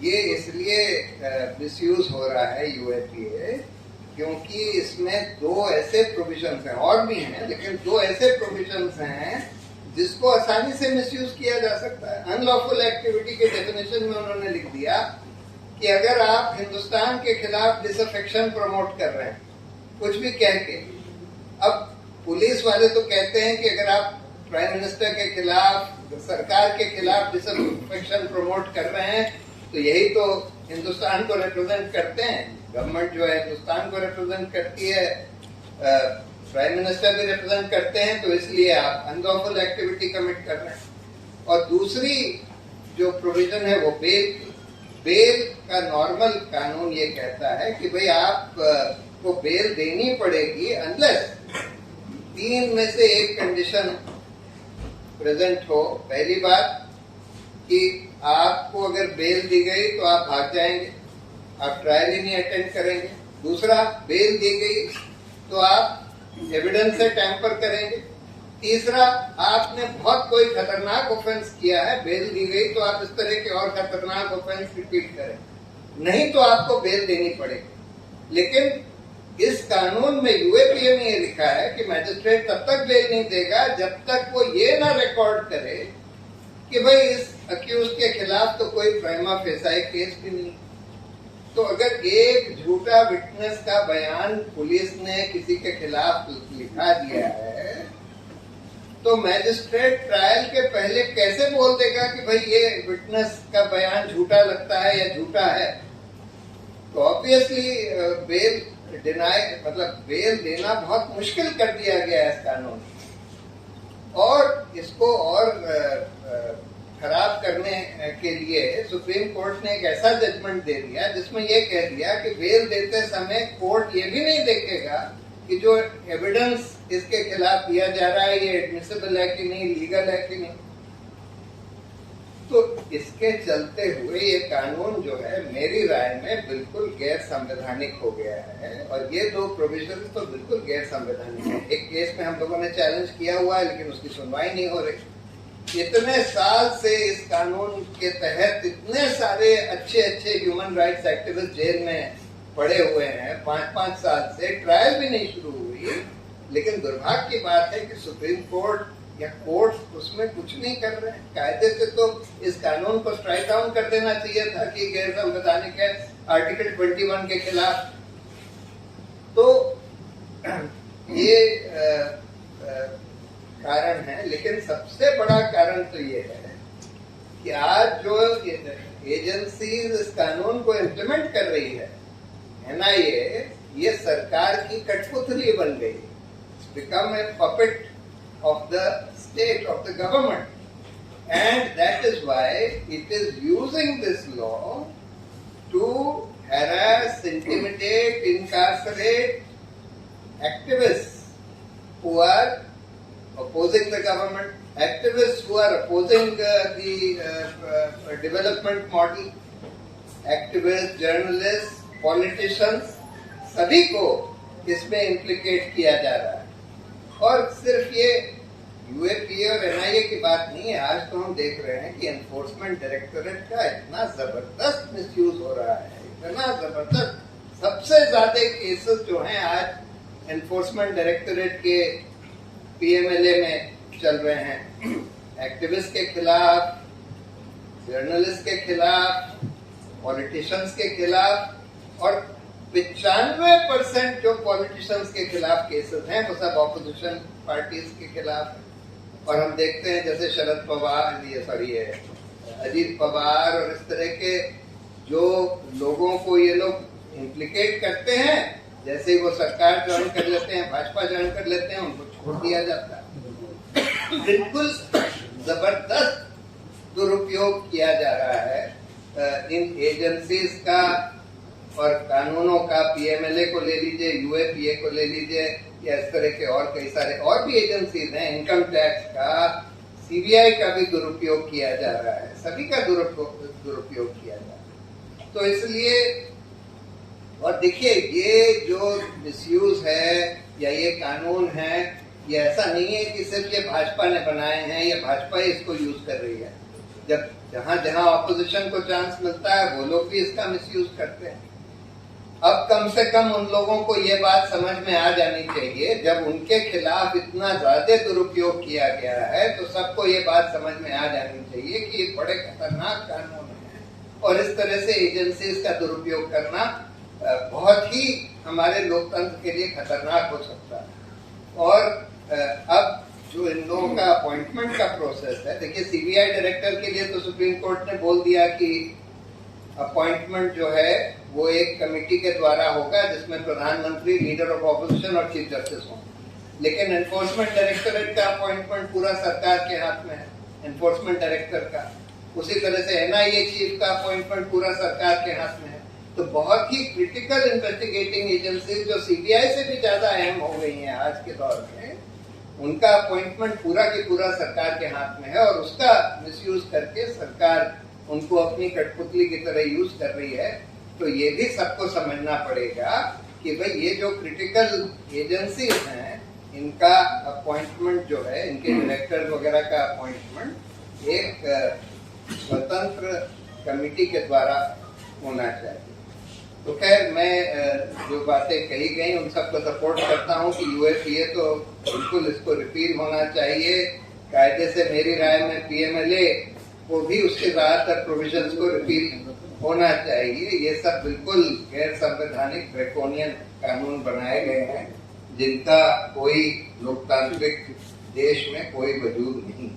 ये इसलिए मिसयूज हो रहा है यूएपीए क्योंकि इसमें दो ऐसे प्रोविजंस हैं, और भी हैं लेकिन दो ऐसे प्रोविजंस हैं जिसको आसानी से मिसयूज किया जा सकता है। अनलॉफुल एक्टिविटी के डेफिनेशन में उन्होंने लिख दिया कि अगर आप हिंदुस्तान के खिलाफ डिसअफेक्शन प्रमोट कर रहे हैं कुछ भी कह के, अब पुलिस वाले तो कहते हैं कि अगर आप प्राइम मिनिस्टर के खिलाफ, सरकार के खिलाफ डिसअफेक्शन प्रमोट कर रहे हैं तो यही तो हिंदुस्तान को रिप्रेजेंट करते हैं। गवर्नमेंट जो है हिंदुस्तान को रिप्रेजेंट करती है, प्राइम मिनिस्टर भी रिप्रेजेंट करते हैं, तो इसलिए आप अनलॉफुल एक्टिविटी कमिट कर रहे हैं। और दूसरी जो प्रोविजन है वो बेल का नॉर्मल कानून ये कहता है कि भाई आप को बेल देनी पड़ेगी अनलेस तीन में से एक कंडीशन प्रेजेंट हो। पहली बात कि आपको अगर बेल दी गई तो आप भाग जाएंगे, आप ट्रायल ही नहीं अटेंड करेंगे। दूसरा, बेल दी गई तो आप एविडेंस से टैंपर करेंगे। तीसरा, आपने बहुत कोई खतरनाक ऑफेंस किया है, बेल दी गई तो आप इस तरह के और खतरनाक ऑफेंस रिपीट करें, नहीं तो आपको बेल देनी पड़ेगी। लेकिन इस कानून में यूएपीए में ये लिखा है कि मैजिस्ट्रेट तब तक बेल नहीं देगा जब तक वो ये ना रिकॉर्ड करे कि भाई इस अक्यूज के खिलाफ तो कोई प्राइमा फेसाई केस भी नहीं। तो अगर एक झूठा विटनेस का बयान पुलिस ने किसी के खिलाफ लिखा दिया है तो मैजिस्ट्रेट ट्रायल के पहले कैसे बोल देगा कि भाई ये विटनेस का बयान झूठा लगता है या झूठा है? तो ऑब्वियसली बेल डिनाई, मतलब बेल देना बहुत मुश्किल कर दिया गया है इस कानून में। और इसको और खराब करने के लिए सुप्रीम कोर्ट ने एक ऐसा जजमेंट दे दिया जिसमें यह कह दिया कि बेल देते समय कोर्ट ये भी नहीं देखेगा कि जो एविडेंस इसके खिलाफ दिया जा रहा है ये एडमिसिबल है कि नहीं, लीगल है कि नहीं। तो इसके चलते हुए ये कानून जो है मेरी राय में बिल्कुल गैर संवैधानिक हो गया है। और ये दो प्रोविजन तो बिल्कुल गैर संवैधानिक है। एक केस में हम लोगों ने चैलेंज किया हुआ है लेकिन उसकी सुनवाई नहीं हो रही। इतने साल से इस कानून के तहत इतने सारे अच्छे अच्छे ह्यूमन राइट्स एक्टिविस्ट जेल में पड़े हुए हैं, 5-5 साल से ट्रायल भी नहीं शुरू हुई। लेकिन दुर्भाग्य की बात है कि सुप्रीम कोर्ट या कोर्ट उसमें कुछ नहीं कर रहे हैं। कायदे से तो इस कानून को स्ट्राइक डाउन कर देना चाहिए था कि गैर संवैधानिक है, आर्टिकल 21 के खिलाफ। तो ये कारण है। लेकिन सबसे बड़ा कारण तो ये है कि आज जो एजेंसीज इस कानून को इम्प्लीमेंट कर रही है, एनआईए, ये सरकार की कठपुतली बन गई, become a puppet of the state, of the government, and that is why it is using this law to harass, intimidate, incarcerate activists who are opposing the government, activists who are opposing the development model, activists, journalists, politicians, सभी को इसमें implicate किया जा रहा है। और सिर्फ ये यूएपीए और एनआईए की बात नहीं है, आज तो हम देख रहे हैं कि एनफोर्समेंट डायरेक्टोरेट का इतना जबरदस्त मिसयूज हो रहा है, इतना जबरदस्त। सबसे ज्यादा केसेस जो हैं आज एनफोर्समेंट डायरेक्टोरेट के पीएमएलए में चल रहे हैं, एक्टिविस्ट के खिलाफ, जर्नलिस्ट के खिलाफ, पॉलिटिशियंस के खिलाफ। और 95% जो पॉलिटिशियंस के खिलाफ केसेस हैं वो सब ऑपोजिशन पार्टीज के खिलाफ है। और हम देखते हैं जैसे शरद पवार, अजीत पवार और इस तरह के जो लोगों को ये लोग इम्प्लीकेट करते हैं, जैसे ही वो सरकार ज्वाइन कर लेते हैं, भाजपा ज्वाइन कर लेते हैं, उनको छोड़ दिया जाता है। बिल्कुल जबरदस्त दुरुपयोग किया जा रहा है इन एजेंसीज का और कानूनों का। पीएमएलए को ले लीजिए, यूएपीए को ले लीजिए, या इस तरह के और कई सारे और भी एजेंसीज हैं, इनकम टैक्स का, सीबीआई का भी दुरुपयोग किया जा रहा है, सभी का दुरुपयोग किया जा रहा है। तो इसलिए, और देखिए ये जो मिसयूज है या ये कानून है, ये ऐसा नहीं है कि सिर्फ ये भाजपा ने बनाए हैं या भाजपा ही इसको यूज कर रही है। जब जहां जहां ऑपोजिशन को चांस मिलता है वो लोग भी इसका मिसयूज करते हैं। अब कम से कम उन लोगों को ये बात समझ में आ जानी चाहिए, जब उनके खिलाफ इतना ज्यादा दुरुपयोग किया गया है तो सबको ये बात समझ में आ जानी चाहिए कि ये बड़े खतरनाक कानून है और इस तरह से एजेंसीज का दुरुपयोग करना बहुत ही हमारे लोकतंत्र के लिए खतरनाक हो सकता है। और अब जो इन लोगों का अपॉइंटमेंट का प्रोसेस है, देखिए सीबीआई डायरेक्टर के लिए तो सुप्रीम कोर्ट ने बोल दिया कि अपॉइंटमेंट जो है वो एक कमेटी के द्वारा होगा जिसमें प्रधानमंत्री, लीडर ऑफ ऑपोजिशन और चीफ जस्टिस होंगे। लेकिन एनफोर्समेंट डायरेक्टोरेट का अपॉइंटमेंट पूरा सरकार के हाथ में है, एनफोर्समेंट डायरेक्टर का। उसी तरह से एनआईए चीफ का अपॉइंटमेंट पूरा सरकार के हाथ में है। तो बहुत ही क्रिटिकल इन्वेस्टिगेटिंग एजेंसी जो सीबीआई से भी ज्यादा अहम हो गई हैं आज के दौर में, उनका अपॉइंटमेंट पूरा की पूरा सरकार के हाथ में है और उसका मिसयूज करके सरकार उनको अपनी कठपुतली की तरह यूज कर रही है। तो ये भी सबको समझना पड़ेगा कि भाई ये जो क्रिटिकल एजेंसीज हैं इनका अपॉइंटमेंट जो है, इनके डायरेक्टर वगैरह का अपॉइंटमेंट एक स्वतंत्र कमेटी के द्वारा होना चाहिए। तो खैर मैं जो बातें कही गई उन सबको सपोर्ट करता हूं कि यूएपीए तो बिल्कुल इसको रिपील होना चाहिए। कायदे से मेरी राय में पीएमएलए को भी उसके ज्यादातर प्रोविजंस को रिपील होना चाहिए। ये सब बिल्कुल गैर संवैधानिक ड्रैकोनियन कानून बनाए गए हैं जिनका कोई लोकतांत्रिक देश में कोई वजूद नहीं।